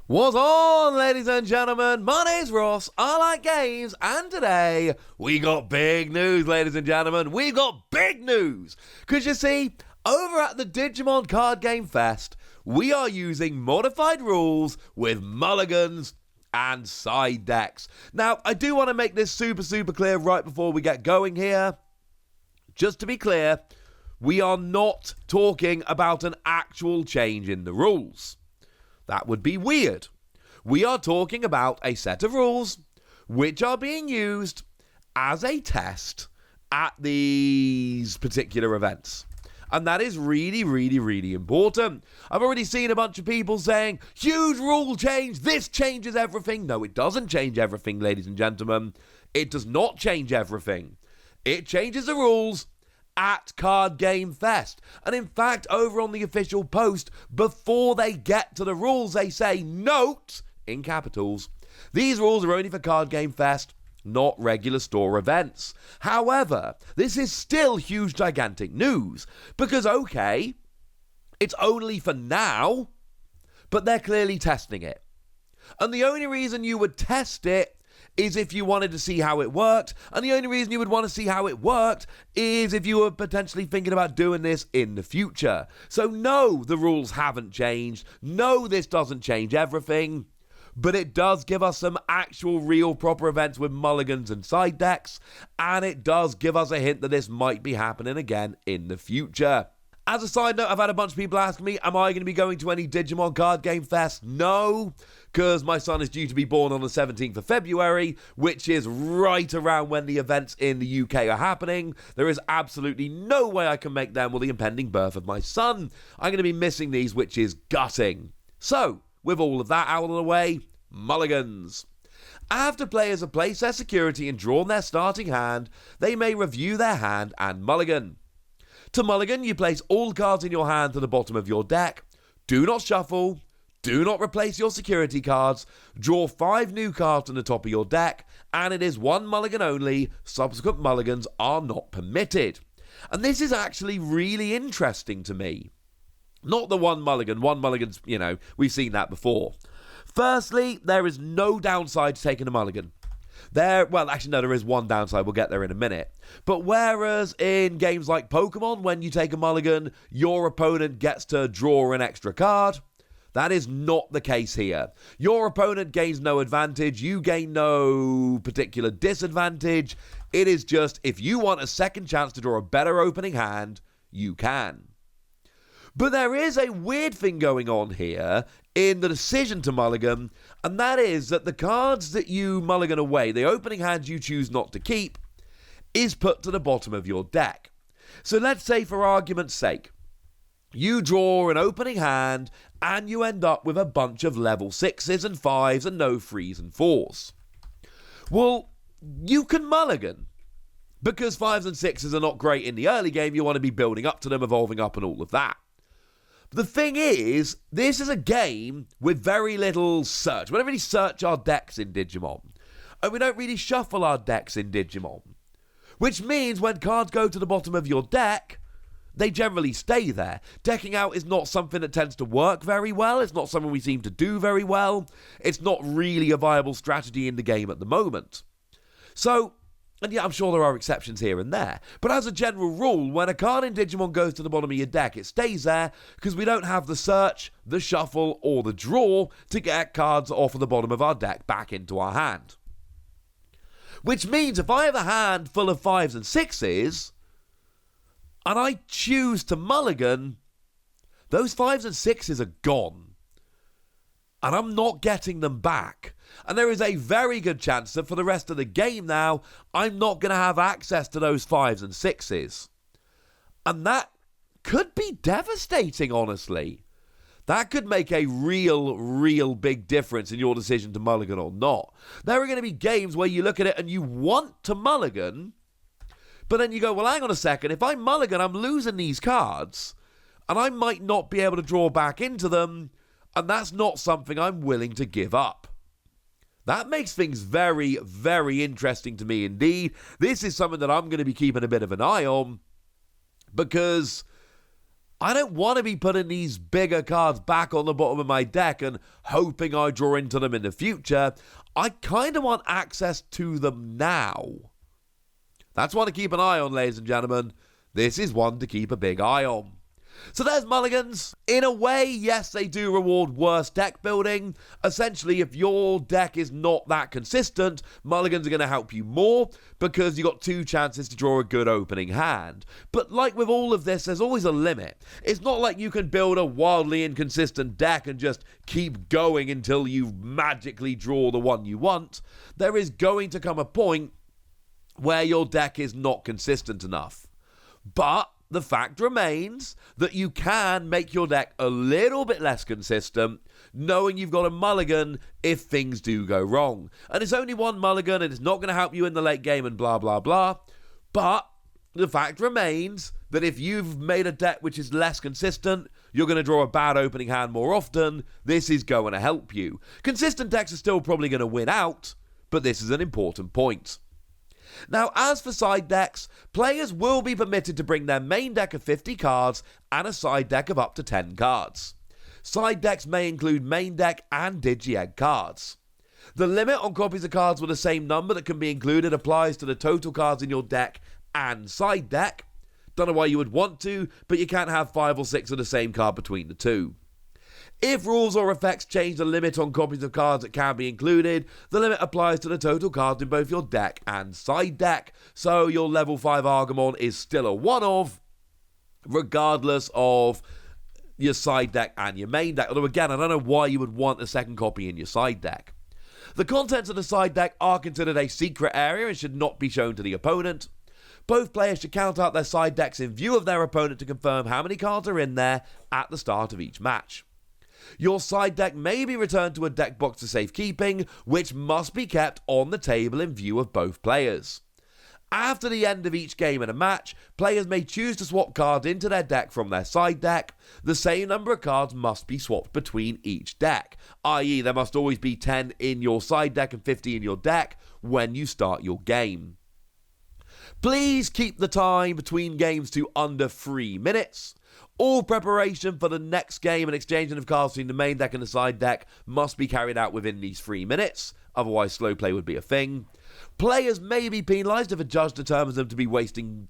What's on, ladies and gentlemen? My name's Ross, I like games, and today we got big news, ladies and gentlemen. We've got big news! Because you see, over at the Digimon Card Game Fest, we are using modified rules with mulligans and side decks. Now, I do want to make this super clear right before we get going here. Just to be clear, we are not talking about an actual change in the rules. That would be weird. We are talking about a set of rules which are being used as a test at these particular events. And that is really important. I've already seen a bunch of people saying, huge rule change, this changes everything. No, it doesn't change everything, ladies and gentlemen. It does not change everything. It changes the rules at Card Game Fest. And in fact, over on the official post, before they get to the rules, they say, note, in capitals, these rules are only for Card Game Fest, not regular store events. However, this is still huge, gigantic news, because okay, it's only for now, but they're clearly testing it. And the only reason you would test it is if you wanted to see how it worked, and the only reason you would want to see how it worked is if you were potentially thinking about doing this in the future. So no, the rules haven't changed. No, this doesn't change everything, but it does give us some actual real proper events with mulligans and side decks, and it does give us a hint that this might be happening again in the future. As a side note, I've had a bunch of people ask me, am I going to be going to any Digimon Card Game Fest? No, because my son is due to be born on the 17th of February, which is right around when the events in the UK are happening. There is absolutely no way I can make them with the impending birth of my son. I'm going to be missing these, which is gutting. So, with all of that out of the way, mulligans. After players have placed their security and drawn their starting hand, they may review their hand and mulligan. To mulligan, you place all cards in your hand to the bottom of your deck. Do not shuffle. Do not replace your security cards. Draw 5 new cards on the top of your deck, and it is 1 mulligan only. Subsequent mulligans are not permitted. And this is actually really interesting to me. Not the 1 mulligan's, we've seen that before. Firstly, there is no downside to taking a mulligan. There is one downside, we'll get there in a minute. But whereas in games like Pokemon, when you take a mulligan, your opponent gets to draw an extra card, that is not the case here. Your opponent gains no advantage, you gain no particular disadvantage. It is just, if you want a second chance to draw a better opening hand, you can. But there is a weird thing going on here in the decision to mulligan, and that is that the cards that you mulligan away, the opening hand you choose not to keep, is put to the bottom of your deck. So let's say, for argument's sake, you draw an opening hand and you end up with a bunch of level 6s and 5s and no 3s and 4s. Well, you can mulligan, because 5s and 6s are not great in the early game. You want to be building up to them, evolving up and all of that. The thing is, this is a game with very little search. We don't really search our decks in Digimon. And we don't really shuffle our decks in Digimon. Which means when cards go to the bottom of your deck, they generally stay there. Decking out is not something that tends to work very well. It's not something we seem to do very well. It's not really a viable strategy in the game at the moment. So, and yeah, I'm sure there are exceptions here and there. But as a general rule, when a card in Digimon goes to the bottom of your deck, it stays there because we don't have the search, the shuffle, or the draw to get cards off of the bottom of our deck back into our hand. Which means if I have a hand full of 5s and 6s, and I choose to mulligan, those 5s and 6s are gone. And I'm not getting them back. And there is a very good chance that for the rest of the game now, I'm not going to have access to those 5s and 6s. And that could be devastating, honestly. That could make a real big difference in your decision to mulligan or not. There are going to be games where you look at it and you want to mulligan, but then you go, well, hang on a second, if I mulligan, I'm losing these cards, and I might not be able to draw back into them, and that's not something I'm willing to give up. That makes things very interesting to me indeed. This is something that I'm going to be keeping a bit of an eye on, because I don't want to be putting these bigger cards back on the bottom of my deck and hoping I draw into them in the future. I kind of want access to them now. That's one to keep an eye on, ladies and gentlemen. This is one to keep a big eye on. So there's Mulligans. In a way, yes, they do reward worse deck building. Essentially, if your deck is not that consistent, Mulligans are going to help you more because you got 2 chances to draw a good opening hand. But like with all of this, there's always a limit. It's not like you can build a wildly inconsistent deck and just keep going until you magically draw the one you want. There is going to come a point where your deck is not consistent enough. But the fact remains that you can make your deck a little bit less consistent, knowing you've got a mulligan if things do go wrong. And it's only one mulligan, and it's not going to help you in the late game and blah, blah, blah. But the fact remains that if you've made a deck which is less consistent, you're going to draw a bad opening hand more often. This is going to help you. Consistent decks are still probably going to win out, but this is an important point. Now, as for side decks, players will be permitted to bring their main deck of 50 cards and a side deck of up to 10 cards. Side decks may include main deck and Digi-Egg cards. The limit on copies of cards with the same number that can be included applies to the total cards in your deck and side deck. Don't know why you would want to, but you can't have 5 or 6 of the same card between the two. If rules or effects change the limit on copies of cards that can be included, the limit applies to the total cards in both your deck and side deck, so your level 5 Argamon is still a one-of, regardless of your side deck and your main deck. Although again, I don't know why you would want a second copy in your side deck. The contents of the side deck are considered a secret area and should not be shown to the opponent. Both players should count out their side decks in view of their opponent to confirm how many cards are in there at the start of each match. Your side deck may be returned to a deck box for safekeeping, which must be kept on the table in view of both players. After the end of each game in a match, players may choose to swap cards into their deck from their side deck. The same number of cards must be swapped between each deck, i.e. there must always be 10 in your side deck and 50 in your deck when you start your game. Please keep the time between games to under 3 minutes. All preparation for the next game and exchanging of cards between the main deck and the side deck must be carried out within these 3 minutes, otherwise slow play would be a thing. Players may be penalised if a judge determines them to be wasting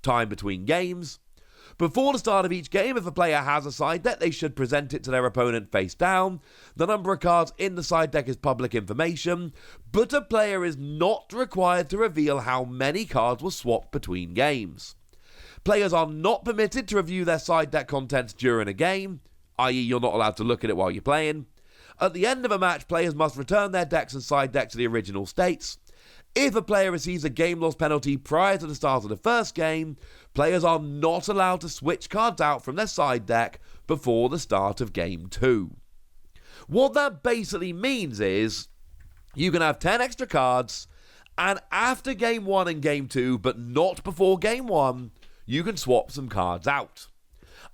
time between games. Before the start of each game, if a player has a side deck, they should present it to their opponent face down. The number of cards in the side deck is public information, but a player is not required to reveal how many cards were swapped between games. Players are not permitted to review their side deck contents during a game, i.e. you're not allowed to look at it while you're playing. At the end of a match, players must return their decks and side decks to the original states. If a player receives a game loss penalty prior to the start of the first game, players are not allowed to switch cards out from their side deck before the start of game 2. What that basically means is you can have 10 extra cards, and after game 1 and game 2, but not before game 1, you can swap some cards out.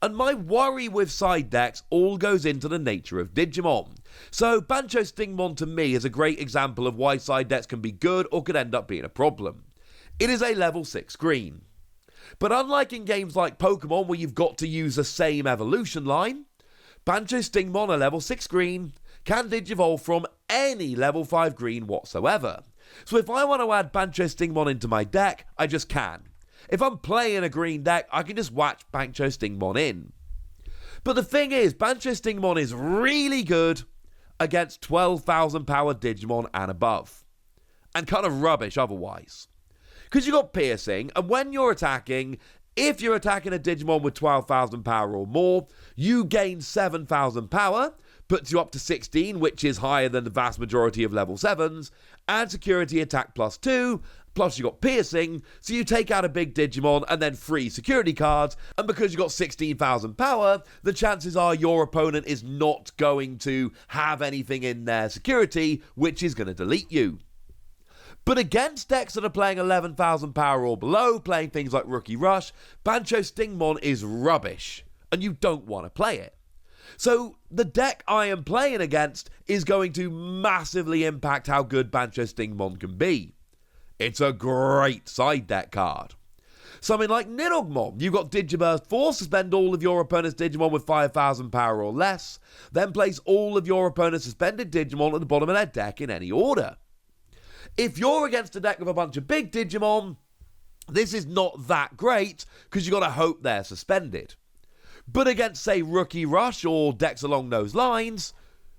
And my worry with side decks all goes into the nature of Digimon. So Bancho Stingmon to me is a great example of why side decks can be good or could end up being a problem. It is a level 6 green. But unlike in games like Pokemon where you've got to use the same evolution line, Bancho Stingmon, a level 6 green, can digivolve from any level 5 green whatsoever. So if I want to add Bancho Stingmon into my deck, I just can. If I'm playing a green deck, I can just whack Bancho Stingmon in. But the thing is, Bancho Stingmon is really good against 12,000 power Digimon and above. And kind of rubbish otherwise. Because you've got piercing, and when you're attacking, if you're attacking a Digimon with 12,000 power or more, you gain 7,000 power, puts you up to 16, which is higher than the vast majority of level 7s, and security attack +2, plus you got piercing, so you take out a big Digimon and then free security cards, and because you got 16,000 power, the chances are your opponent is not going to have anything in their security, which is going to delete you. But against decks that are playing 11,000 power or below, playing things like Rookie Rush, Bancho Stingmon is rubbish, and you don't want to play it. So the deck I am playing against is going to massively impact how good Bancho Stingmon can be. It's a great side deck card. Something like Nidogmon. You've got Digiburst 4, suspend all of your opponent's Digimon with 5,000 power or less, then place all of your opponent's suspended Digimon at the bottom of their deck in any order. If you're against a deck with a bunch of big Digimon, this is not that great, because you've got to hope they're suspended. But against, say, Rookie Rush or decks along those lines,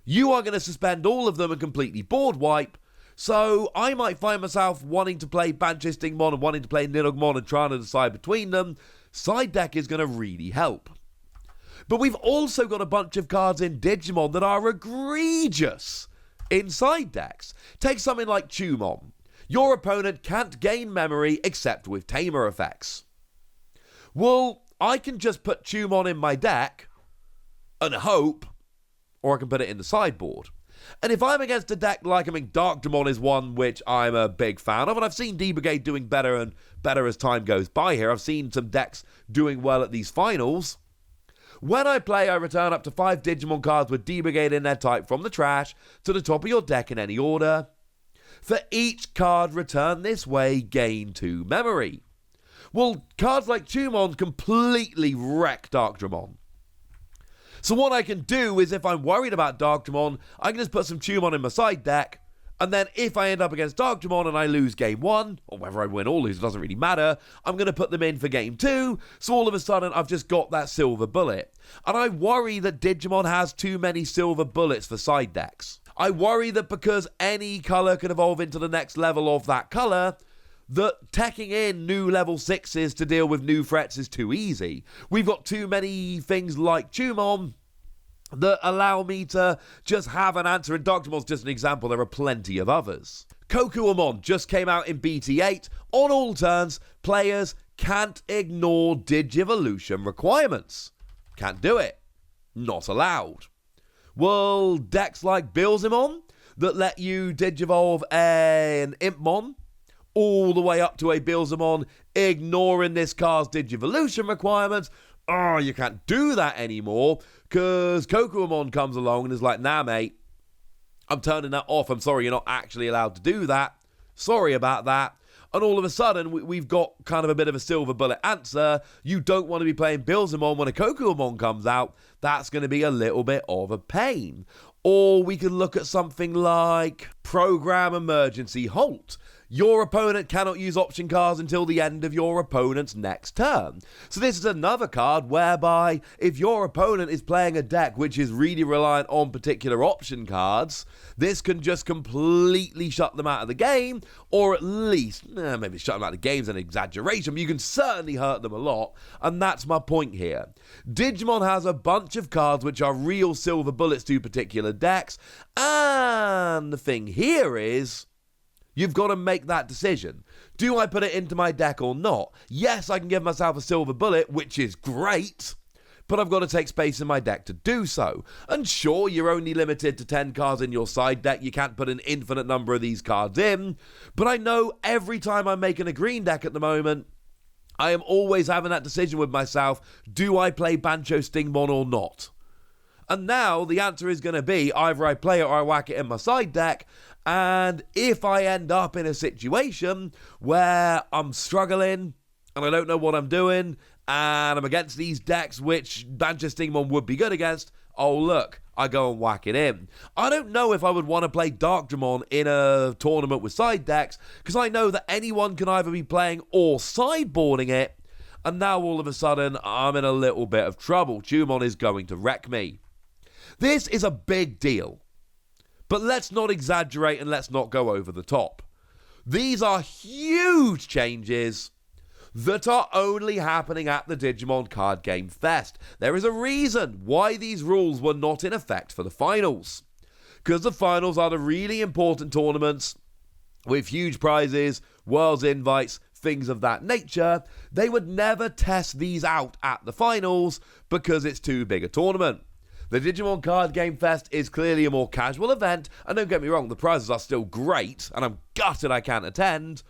you are going to suspend all of them and completely board wipe. So I might find myself wanting to play Bancho Stingmon and wanting to play Nidogmon and trying to decide between them. Side deck is going to really help. But we've also got a bunch of cards in Digimon that are egregious in side decks. Take something like Tumon. Your opponent can't gain memory except with Tamer effects. Well, I can just put Tumon in my deck and hope, or I can put it in the sideboard. And if I'm against a deck like, Darkdemon is one which I'm a big fan of, and I've seen D-Brigade doing better and better as time goes by here. I've seen some decks doing well at these finals. When I play, I return up to 5 Digimon cards with D-Brigade in their type from the trash to the top of your deck in any order. For each card returned this way, gain 2 memory. Well, cards like Tumon completely wreck Darkdemon. So what I can do is, if I'm worried about Darkdemon, I can just put some Tumon in my side deck, and then if I end up against Darkdemon and I lose game 1, or whether I win or lose, it doesn't really matter, I'm going to put them in for game 2, so all of a sudden I've just got that silver bullet. And I worry that Digimon has too many silver bullets for side decks. I worry that because any colour can evolve into the next level of that colour, that teching in new level 6s to deal with new threats is too easy. We've got too many things like Tumon that allow me to just have an answer, and Darkdemon's just an example, there are plenty of others. Kokuamon just came out in BT8. On all turns, players can't ignore Digivolution requirements. Can't do it. Not allowed. Well, decks like Bilzimon that let you Digivolve an Impmon all the way up to a Bilzimon, ignoring this card's Digivolution requirements. Oh, you can't do that anymore, because Kokuamon comes along and is like, nah, mate, I'm turning that off. I'm sorry, you're not actually allowed to do that. Sorry about that. And all of a sudden, we've got kind of a bit of a silver bullet answer. You don't want to be playing Bilzimon when a Kokuamon comes out. That's going to be a little bit of a pain. Or we could look at something like Program Emergency Halt. Your opponent cannot use option cards until the end of your opponent's next turn. So this is another card whereby if your opponent is playing a deck which is really reliant on particular option cards, this can just completely shut them out of the game, or at least, maybe shut them out of the game is an exaggeration, but you can certainly hurt them a lot, and that's my point here. Digimon has a bunch of cards which are real silver bullets to particular decks, and the thing here is, you've got to make that decision. Do I put it into my deck or not? Yes, I can give myself a silver bullet, which is great, but I've got to take space in my deck to do so. And sure, you're only limited to 10 cards in your side deck. You can't put an infinite number of these cards in. But I know every time I'm making a green deck at the moment, I am always having that decision with myself. Do I play Bancho Stingmon or not? And now the answer is going to be either I play it or I whack it in my side deck. And if I end up in a situation where I'm struggling and I don't know what I'm doing and I'm against these decks which Bancho Stingmon would be good against, oh look, I go and whack it in. I don't know if I would want to play Darkdemon in a tournament with side decks, because I know that anyone can either be playing or sideboarding it, and now all of a sudden I'm in a little bit of trouble. Tumon is going to wreck me. This is a big deal. But let's not exaggerate and let's not go over the top. These are huge changes that are only happening at the Digimon Card Game Fest. There is a reason why these rules were not in effect for the finals. Because the finals are the really important tournaments with huge prizes, world's invites, things of that nature. They would never test these out at the finals because it's too big a tournament. The Digimon Card Game Fest is clearly a more casual event, and don't get me wrong, the prizes are still great, and I'm gutted I can't attend,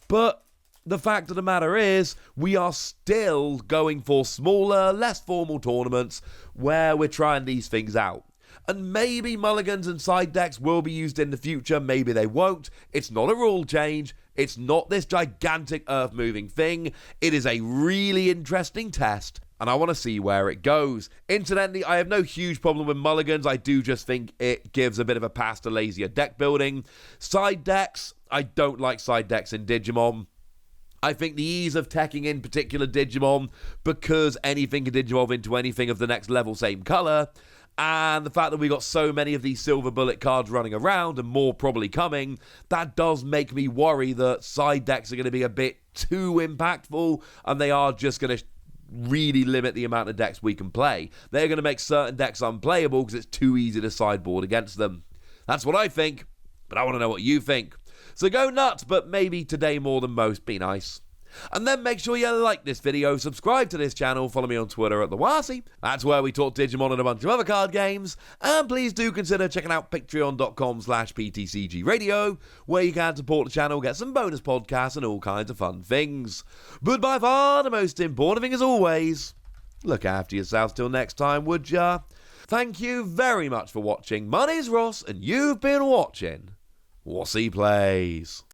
but the fact of the matter is, we are still going for smaller, less formal tournaments where we're trying these things out. And maybe mulligans and side decks will be used in the future, maybe they won't. It's not a rule change. It's not this gigantic earth-moving thing. It is a really interesting test, and I want to see where it goes. Incidentally, I have no huge problem with mulligans. I do just think it gives a bit of a pass to lazier deck building. Side decks, I don't like side decks in Digimon. I think the ease of teching in particular Digimon, because anything can Digivolve into anything of the next level, same colour, and the fact that we got so many of these silver bullet cards running around, and more probably coming, that does make me worry that side decks are going to be a bit too impactful, and they are just going to really limit the amount of decks we can play. They're going to make certain decks unplayable because it's too easy to sideboard against them. That's what I think, but I want to know what you think. So go nuts, but maybe today more than most, be nice. And then make sure you like this video, subscribe to this channel, follow me on Twitter at TheWasi. That's where we talk Digimon and a bunch of other card games. And please do consider checking out patreon.com/PTCG Radio, where you can support the channel, get some bonus podcasts and all kinds of fun things. But by far the most important thing as always, look after yourselves till next time, would ya? Thank you very much for watching. My name's Ross, and you've been watching Wasi Plays.